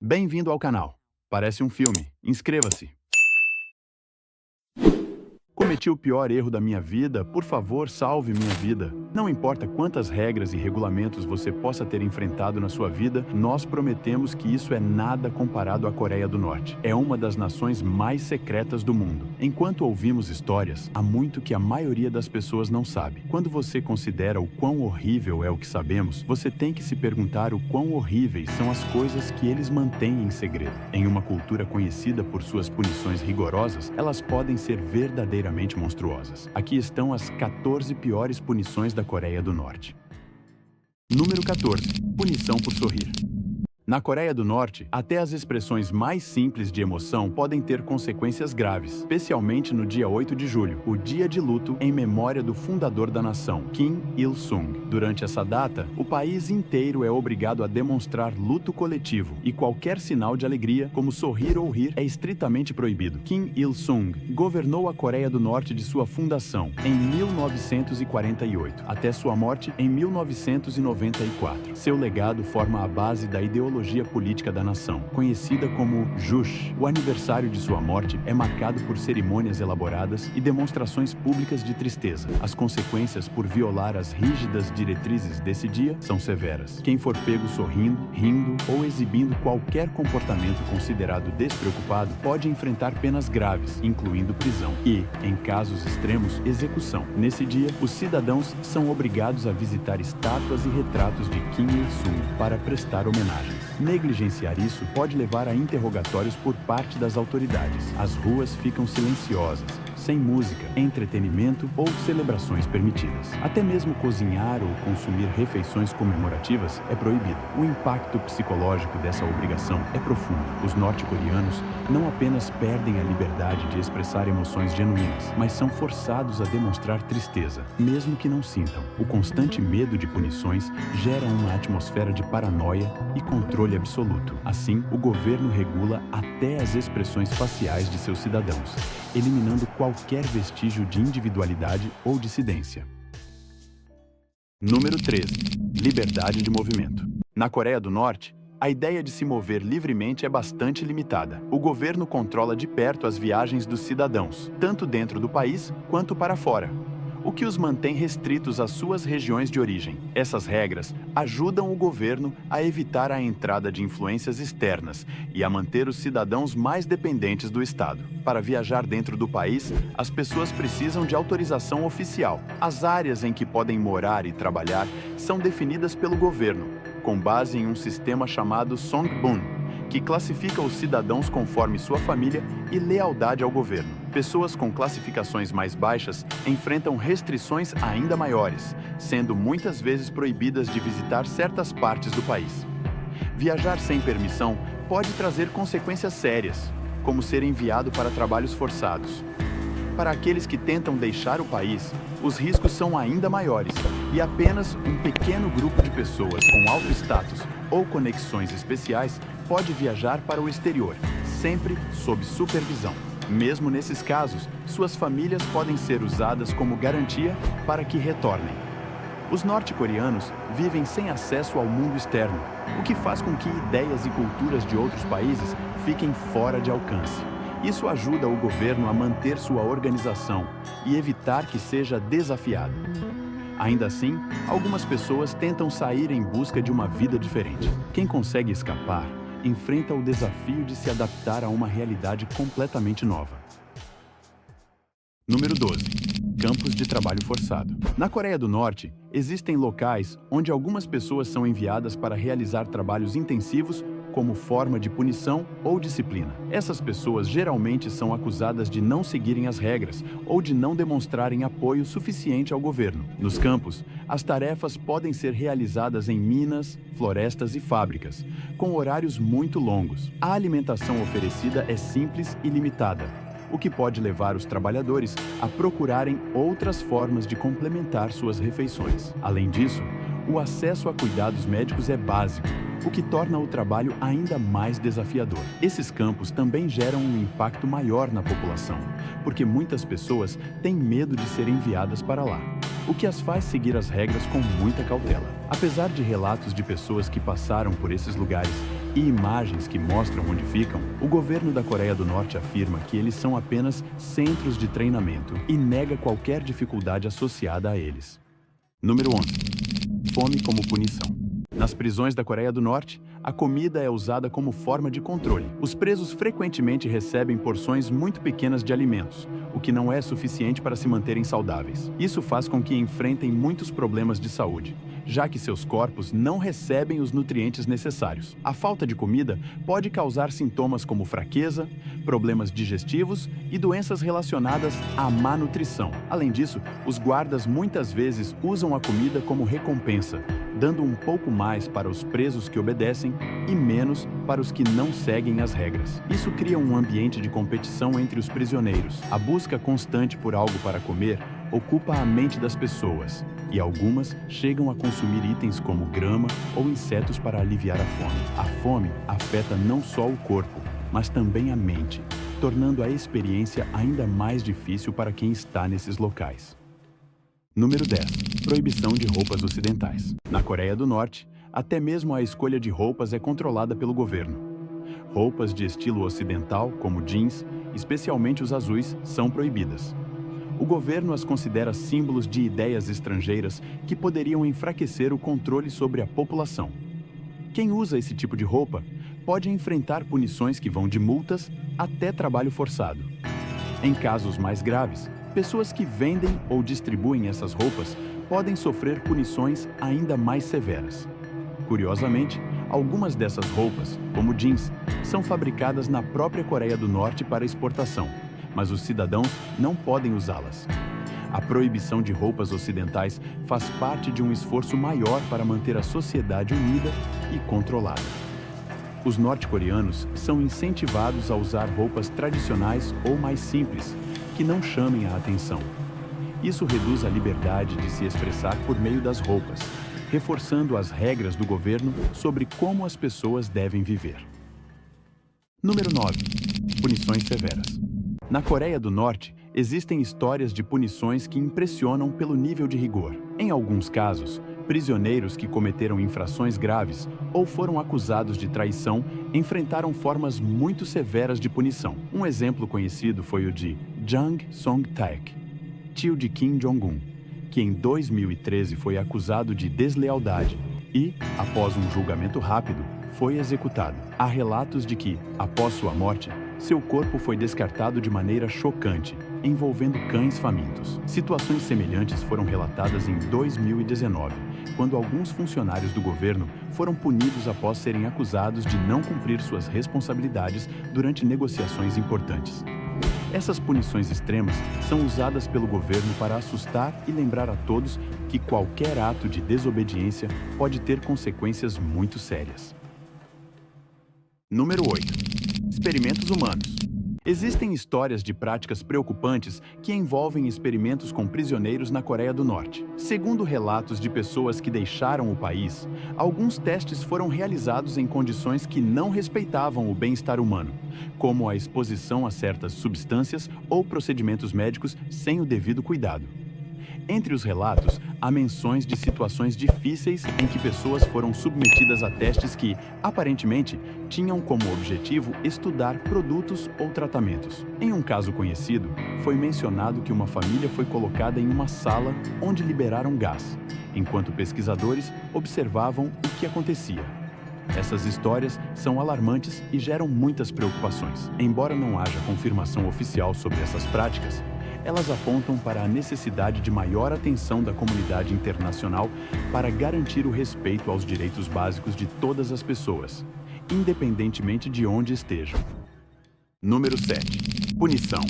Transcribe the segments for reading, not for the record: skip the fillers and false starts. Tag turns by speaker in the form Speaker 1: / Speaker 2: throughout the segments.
Speaker 1: Bem-vindo ao canal. Parece um filme. Inscreva-se. Cometi o pior erro da minha vida, por favor, salve minha vida. Não importa quantas regras e regulamentos você possa ter enfrentado na sua vida, nós prometemos que isso é nada comparado à Coreia do Norte. É uma das nações mais secretas do mundo. Enquanto ouvimos histórias, há muito que a maioria das pessoas não sabe. Quando você considera o quão horrível é o que sabemos, você tem que se perguntar o quão horríveis são as coisas que eles mantêm em segredo. Em uma cultura conhecida por suas punições rigorosas, elas podem ser verdadeiramente monstruosas. Aqui estão as 14 piores punições da Coreia do Norte. Número 14. Punição por sorrir. Na Coreia do Norte, até as expressões mais simples de emoção podem ter consequências graves, especialmente no dia 8 de julho, o dia de luto em memória do fundador da nação, Kim Il-sung. Durante essa data, o país inteiro é obrigado a demonstrar luto coletivo e qualquer sinal de alegria, como sorrir ou rir, é estritamente proibido. Kim Il-sung governou a Coreia do Norte de sua fundação em 1948 até sua morte em 1994. Seu legado forma a base da ideologia política da nação, conhecida como Juche. O aniversário de sua morte é marcado por cerimônias elaboradas e demonstrações públicas de tristeza. As consequências por violar as rígidas diretrizes desse dia são severas. Quem for pego sorrindo, rindo ou exibindo qualquer comportamento considerado despreocupado pode enfrentar penas graves, incluindo prisão e, em casos extremos, execução. Nesse dia, os cidadãos são obrigados a visitar estátuas e retratos de Kim Il-sung para prestar homenagens. Negligenciar isso pode levar a interrogatórios por parte das autoridades. As ruas ficam silenciosas, sem música, entretenimento ou celebrações permitidas. Até mesmo cozinhar ou consumir refeições comemorativas é proibido. O impacto psicológico dessa obrigação é profundo. Os norte-coreanos não apenas perdem a liberdade de expressar emoções genuínas, mas são forçados a demonstrar tristeza, mesmo que não sintam. O constante medo de punições gera uma atmosfera de paranoia e controle absoluto. Assim, o governo regula até as expressões faciais de seus cidadãos, eliminando qualquer vestígio de individualidade ou dissidência. Número 13. Liberdade de movimento. Na Coreia do Norte, a ideia de se mover livremente é bastante limitada. O governo controla de perto as viagens dos cidadãos, tanto dentro do país quanto para fora, o que os mantém restritos às suas regiões de origem. Essas regras ajudam o governo a evitar a entrada de influências externas e a manter os cidadãos mais dependentes do Estado. Para viajar dentro do país, as pessoas precisam de autorização oficial. As áreas em que podem morar e trabalhar são definidas pelo governo, com base em um sistema chamado Songbun, que classifica os cidadãos conforme sua família e lealdade ao governo. Pessoas com classificações mais baixas enfrentam restrições ainda maiores, sendo muitas vezes proibidas de visitar certas partes do país. Viajar sem permissão pode trazer consequências sérias, como ser enviado para trabalhos forçados. Para aqueles que tentam deixar o país, os riscos são ainda maiores e apenas um pequeno grupo de pessoas com alto status ou conexões especiais pode viajar para o exterior, sempre sob supervisão. Mesmo nesses casos, suas famílias podem ser usadas como garantia para que retornem. Os norte-coreanos vivem sem acesso ao mundo externo, o que faz com que ideias e culturas de outros países fiquem fora de alcance. Isso ajuda o governo a manter sua organização e evitar que seja desafiado. Ainda assim, algumas pessoas tentam sair em busca de uma vida diferente. Quem consegue escapar enfrenta o desafio de se adaptar a uma realidade completamente nova. Número 12. Campos de trabalho forçado. Na Coreia do Norte, existem locais onde algumas pessoas são enviadas para realizar trabalhos intensivos como forma de punição ou disciplina. Essas pessoas geralmente são acusadas de não seguirem as regras ou de não demonstrarem apoio suficiente ao governo. Nos campos, as tarefas podem ser realizadas em minas, florestas e fábricas, com horários muito longos. A alimentação oferecida é simples e limitada, o que pode levar os trabalhadores a procurarem outras formas de complementar suas refeições. Além disso, o acesso a cuidados médicos é básico, o que torna o trabalho ainda mais desafiador. Esses campos também geram um impacto maior na população, porque muitas pessoas têm medo de ser enviadas para lá, o que as faz seguir as regras com muita cautela. Apesar de relatos de pessoas que passaram por esses lugares, e imagens que mostram onde ficam, o governo da Coreia do Norte afirma que eles são apenas centros de treinamento e nega qualquer dificuldade associada a eles. Número 11. Fome como punição. Nas prisões da Coreia do Norte, a comida é usada como forma de controle. Os presos frequentemente recebem porções muito pequenas de alimentos, o que não é suficiente para se manterem saudáveis. Isso faz com que enfrentem muitos problemas de saúde, já que seus corpos não recebem os nutrientes necessários. A falta de comida pode causar sintomas como fraqueza, problemas digestivos e doenças relacionadas à má nutrição. Além disso, os guardas muitas vezes usam a comida como recompensa, dando um pouco mais para os presos que obedecem e menos para os que não seguem as regras. Isso cria um ambiente de competição entre os prisioneiros. A busca constante por algo para comer ocupa a mente das pessoas, e algumas chegam a consumir itens como grama ou insetos para aliviar a fome. A fome afeta não só o corpo, mas também a mente, tornando a experiência ainda mais difícil para quem está nesses locais. Número 10. Proibição de roupas ocidentais. Na Coreia do Norte, até mesmo a escolha de roupas é controlada pelo governo. Roupas de estilo ocidental, como jeans, especialmente os azuis, são proibidas. O governo as considera símbolos de ideias estrangeiras que poderiam enfraquecer o controle sobre a população. Quem usa esse tipo de roupa pode enfrentar punições que vão de multas até trabalho forçado. Em casos mais graves, pessoas que vendem ou distribuem essas roupas podem sofrer punições ainda mais severas. Curiosamente, algumas dessas roupas, como jeans, são fabricadas na própria Coreia do Norte para exportação, mas os cidadãos não podem usá-las. A proibição de roupas ocidentais faz parte de um esforço maior para manter a sociedade unida e controlada. Os norte-coreanos são incentivados a usar roupas tradicionais ou mais simples, que não chamem a atenção. Isso reduz a liberdade de se expressar por meio das roupas, reforçando as regras do governo sobre como as pessoas devem viver. Número 9. Punições severas. Na Coreia do Norte, existem histórias de punições que impressionam pelo nível de rigor. Em alguns casos, prisioneiros que cometeram infrações graves ou foram acusados de traição enfrentaram formas muito severas de punição. Um exemplo conhecido foi o de Jang Song-taek, tio de Kim Jong-un, que em 2013 foi acusado de deslealdade e, após um julgamento rápido, foi executado. Há relatos de que, após sua morte, seu corpo foi descartado de maneira chocante, envolvendo cães famintos. Situações semelhantes foram relatadas em 2019, quando alguns funcionários do governo foram punidos após serem acusados de não cumprir suas responsabilidades durante negociações importantes. Essas punições extremas são usadas pelo governo para assustar e lembrar a todos que qualquer ato de desobediência pode ter consequências muito sérias. Número 8. Experimentos humanos. Existem histórias de práticas preocupantes que envolvem experimentos com prisioneiros na Coreia do Norte. Segundo relatos de pessoas que deixaram o país, alguns testes foram realizados em condições que não respeitavam o bem-estar humano, como a exposição a certas substâncias ou procedimentos médicos sem o devido cuidado. Entre os relatos, há menções de situações difíceis em que pessoas foram submetidas a testes que, aparentemente, tinham como objetivo estudar produtos ou tratamentos. Em um caso conhecido, foi mencionado que uma família foi colocada em uma sala onde liberaram gás, enquanto pesquisadores observavam o que acontecia. Essas histórias são alarmantes e geram muitas preocupações. Embora não haja confirmação oficial sobre essas práticas, elas apontam para a necessidade de maior atenção da comunidade internacional para garantir o respeito aos direitos básicos de todas as pessoas, independentemente de onde estejam. Número 7. Punição.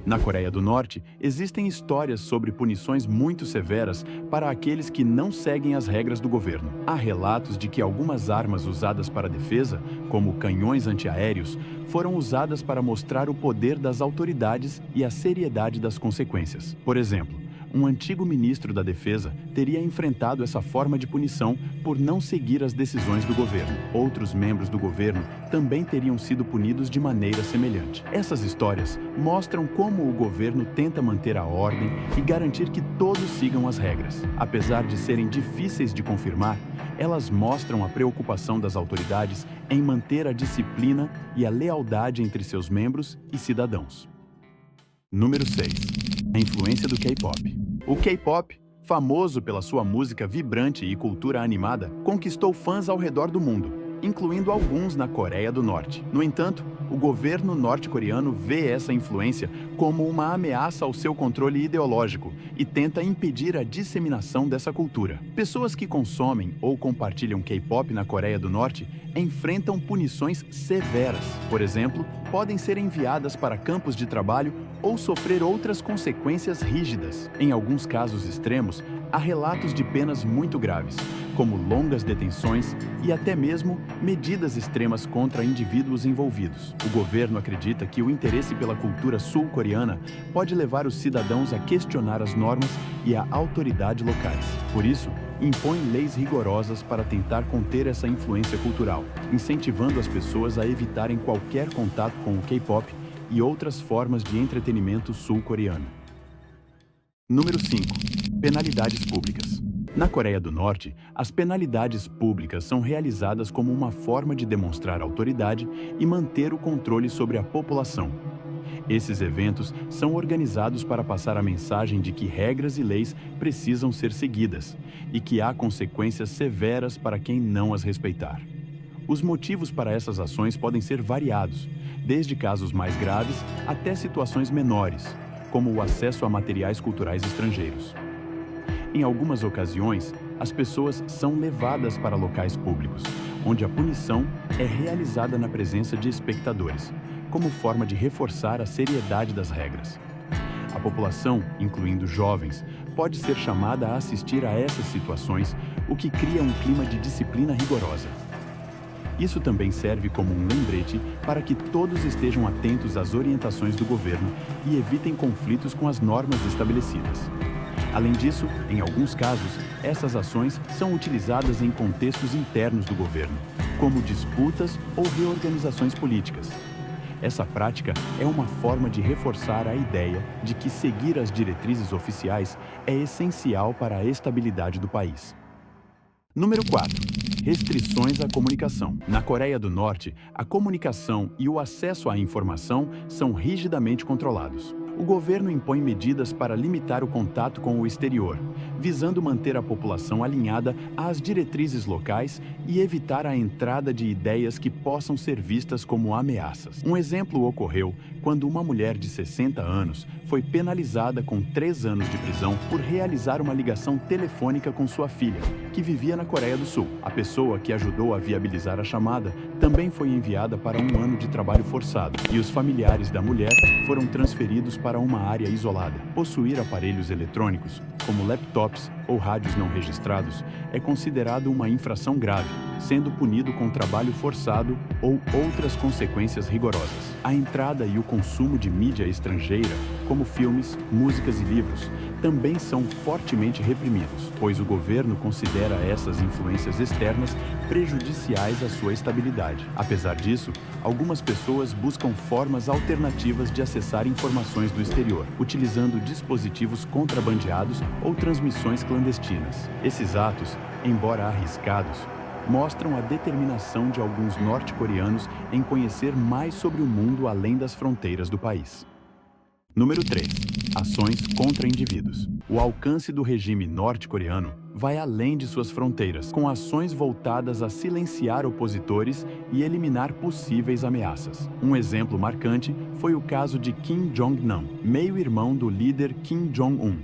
Speaker 1: Na Coreia do Norte, existem histórias sobre punições muito severas para aqueles que não seguem as regras do governo. Há relatos de que algumas armas usadas para defesa, como canhões antiaéreos, foram usadas para mostrar o poder das autoridades e a seriedade das consequências. Por exemplo, Um antigo ministro da Defesa teria enfrentado essa forma de punição por não seguir as decisões do governo. Outros membros do governo também teriam sido punidos de maneira semelhante. Essas histórias mostram como o governo tenta manter a ordem e garantir que todos sigam as regras. Apesar de serem difíceis de confirmar, elas mostram a preocupação das autoridades em manter a disciplina e a lealdade entre seus membros e cidadãos. Número 6. A influência do K-pop. O K-pop, famoso pela sua música vibrante e cultura animada, conquistou fãs ao redor do mundo, incluindo alguns na Coreia do Norte. No entanto, o governo norte-coreano vê essa influência como uma ameaça ao seu controle ideológico e tenta impedir a disseminação dessa cultura. Pessoas que consomem ou compartilham K-pop na Coreia do Norte enfrentam punições severas. Por exemplo, podem ser enviadas para campos de trabalho ou sofrer outras consequências rígidas. Em alguns casos extremos, há relatos de penas muito graves, como longas detenções e até mesmo medidas extremas contra indivíduos envolvidos. O governo acredita que o interesse pela cultura sul-coreana pode levar os cidadãos a questionar as normas e a autoridade locais. Por isso, impõe leis rigorosas para tentar conter essa influência cultural, incentivando as pessoas a evitarem qualquer contato com o K-pop e outras formas de entretenimento sul-coreano. Número 5. Penalidades públicas. Na Coreia do Norte, as penalidades públicas são realizadas como uma forma de demonstrar autoridade e manter o controle sobre a população. Esses eventos são organizados para passar a mensagem de que regras e leis precisam ser seguidas e que há consequências severas para quem não as respeitar. Os motivos para essas ações podem ser variados, desde casos mais graves até situações menores, como o acesso a materiais culturais estrangeiros. Em algumas ocasiões, as pessoas são levadas para locais públicos, onde a punição é realizada na presença de espectadores, como forma de reforçar a seriedade das regras. A população, incluindo jovens, pode ser chamada a assistir a essas situações, o que cria um clima de disciplina rigorosa. Isso também serve como um lembrete para que todos estejam atentos às orientações do governo e evitem conflitos com as normas estabelecidas. Além disso, em alguns casos, essas ações são utilizadas em contextos internos do governo, como disputas ou reorganizações políticas. Essa prática é uma forma de reforçar a ideia de que seguir as diretrizes oficiais é essencial para a estabilidade do país. Número 4. Restrições à comunicação. Na Coreia do Norte, a comunicação e o acesso à informação são rigidamente controlados. O governo impõe medidas para limitar o contato com o exterior, visando manter a população alinhada às diretrizes locais e evitar a entrada de ideias que possam ser vistas como ameaças. Um exemplo ocorreu quando uma mulher de 60 anos foi penalizada com 3 anos de prisão por realizar uma ligação telefônica com sua filha, que vivia na Coreia do Sul. A pessoa que ajudou a viabilizar a chamada também foi enviada para 1 ano de trabalho forçado, e os familiares da mulher foram transferidos para uma área isolada. Possuir aparelhos eletrônicos, como laptops ou rádios não registrados, é considerado uma infração grave, sendo punido com trabalho forçado ou outras consequências rigorosas. A entrada e o consumo de mídia estrangeira, como filmes, músicas e livros, também são fortemente reprimidos, pois o governo considera essas influências externas prejudiciais à sua estabilidade. Apesar disso, algumas pessoas buscam formas alternativas de acessar informações do exterior, utilizando dispositivos contrabandeados ou transmissões clandestinas. Esses atos, embora arriscados, mostram a determinação de alguns norte-coreanos em conhecer mais sobre o mundo além das fronteiras do país. Número 3. Ações contra indivíduos. O alcance do regime norte-coreano vai além de suas fronteiras, com ações voltadas a silenciar opositores e eliminar possíveis ameaças. Um exemplo marcante foi o caso de Kim Jong-nam, meio-irmão do líder Kim Jong-un,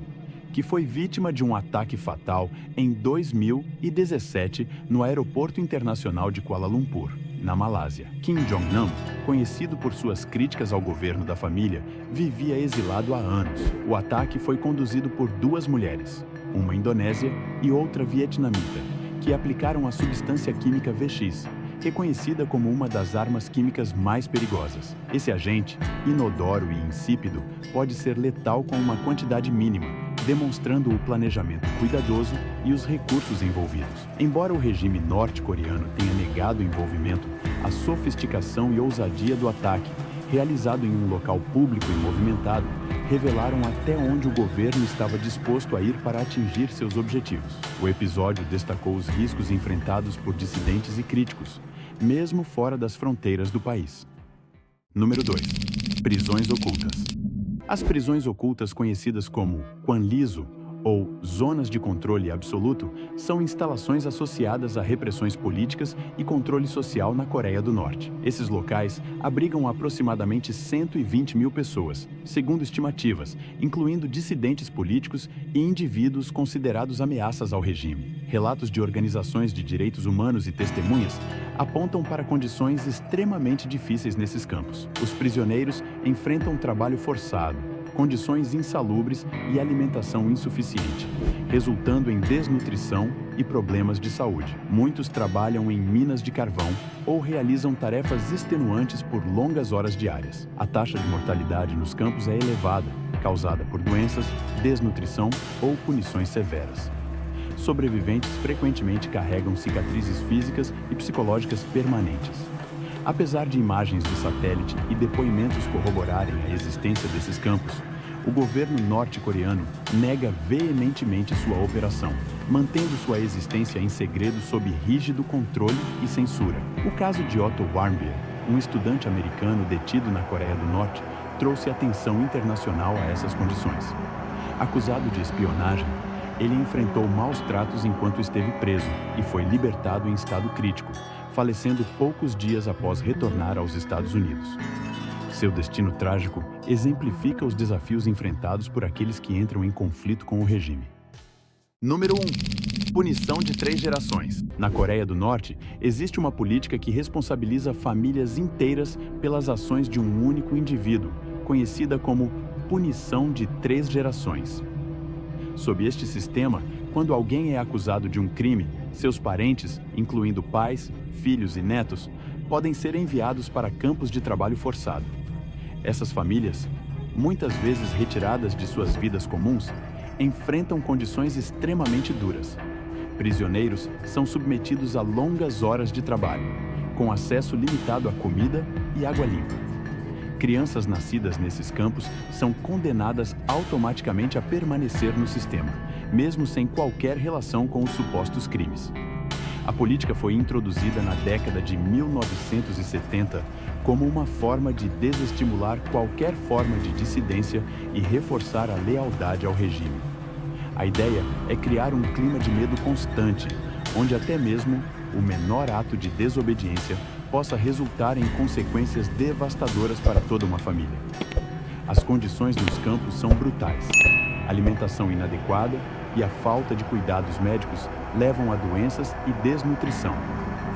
Speaker 1: que foi vítima de um ataque fatal em 2017 no Aeroporto Internacional de Kuala Lumpur, na Malásia. Kim Jong-nam, conhecido por suas críticas ao governo da família, vivia exilado há anos. O ataque foi conduzido por 2 mulheres, uma indonésia e outra vietnamita, que aplicaram a substância química VX, reconhecida como uma das armas químicas mais perigosas. Esse agente, inodoro e insípido, pode ser letal com uma quantidade mínima, demonstrando o planejamento cuidadoso e os recursos envolvidos. Embora o regime norte-coreano tenha negado o envolvimento, a sofisticação e ousadia do ataque, realizado em um local público e movimentado, revelaram até onde o governo estava disposto a ir para atingir seus objetivos. O episódio destacou os riscos enfrentados por dissidentes e críticos, mesmo fora das fronteiras do país. Número 2. Prisões ocultas. As prisões ocultas, conhecidas como Kwanliso, ou zonas de controle absoluto, são instalações associadas a repressões políticas e controle social na Coreia do Norte. Esses locais abrigam aproximadamente 120 mil pessoas, segundo estimativas, incluindo dissidentes políticos e indivíduos considerados ameaças ao regime. Relatos de organizações de direitos humanos e testemunhas apontam para condições extremamente difíceis nesses campos. Os prisioneiros enfrentam trabalho forçado, condições insalubres e alimentação insuficiente, resultando em desnutrição e problemas de saúde. Muitos trabalham em minas de carvão ou realizam tarefas extenuantes por longas horas diárias. A taxa de mortalidade nos campos é elevada, causada por doenças, desnutrição ou punições severas. Sobreviventes frequentemente carregam cicatrizes físicas e psicológicas permanentes. Apesar de imagens de satélite e depoimentos corroborarem a existência desses campos, o governo norte-coreano nega veementemente sua operação, mantendo sua existência em segredo sob rígido controle e censura. O caso de Otto Warmbier, um estudante americano detido na Coreia do Norte, trouxe atenção internacional a essas condições. Acusado de espionagem, ele enfrentou maus tratos enquanto esteve preso e foi libertado em estado crítico, falecendo poucos dias após retornar aos Estados Unidos. Seu destino trágico exemplifica os desafios enfrentados por aqueles que entram em conflito com o regime. Número 1. Punição de 3 gerações. Na Coreia do Norte, existe uma política que responsabiliza famílias inteiras pelas ações de um único indivíduo, conhecida como punição de 3 gerações. Sob este sistema, quando alguém é acusado de um crime, seus parentes, incluindo pais, filhos e netos, podem ser enviados para campos de trabalho forçado. Essas famílias, muitas vezes retiradas de suas vidas comuns, enfrentam condições extremamente duras. Prisioneiros são submetidos a longas horas de trabalho, com acesso limitado a comida e água limpa. Crianças nascidas nesses campos são condenadas automaticamente a permanecer no sistema, mesmo sem qualquer relação com os supostos crimes. A política foi introduzida na década de 1970 como uma forma de desestimular qualquer forma de dissidência e reforçar a lealdade ao regime. A ideia é criar um clima de medo constante, onde até mesmo o menor ato de desobediência possa resultar em consequências devastadoras para toda uma família. As condições nos campos são brutais. Alimentação inadequada e a falta de cuidados médicos levam a doenças e desnutrição,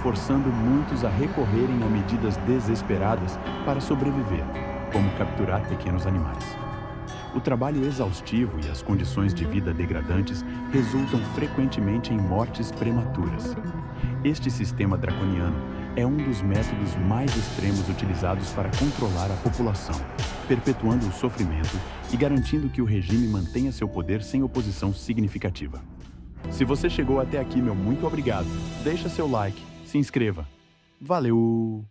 Speaker 1: forçando muitos a recorrerem a medidas desesperadas para sobreviver, como capturar pequenos animais. O trabalho exaustivo e as condições de vida degradantes resultam frequentemente em mortes prematuras. Este sistema draconiano é um dos métodos mais extremos utilizados para controlar a população, perpetuando o sofrimento e garantindo que o regime mantenha seu poder sem oposição significativa. Se você chegou até aqui, meu muito obrigado. Deixa seu like, se inscreva. Valeu!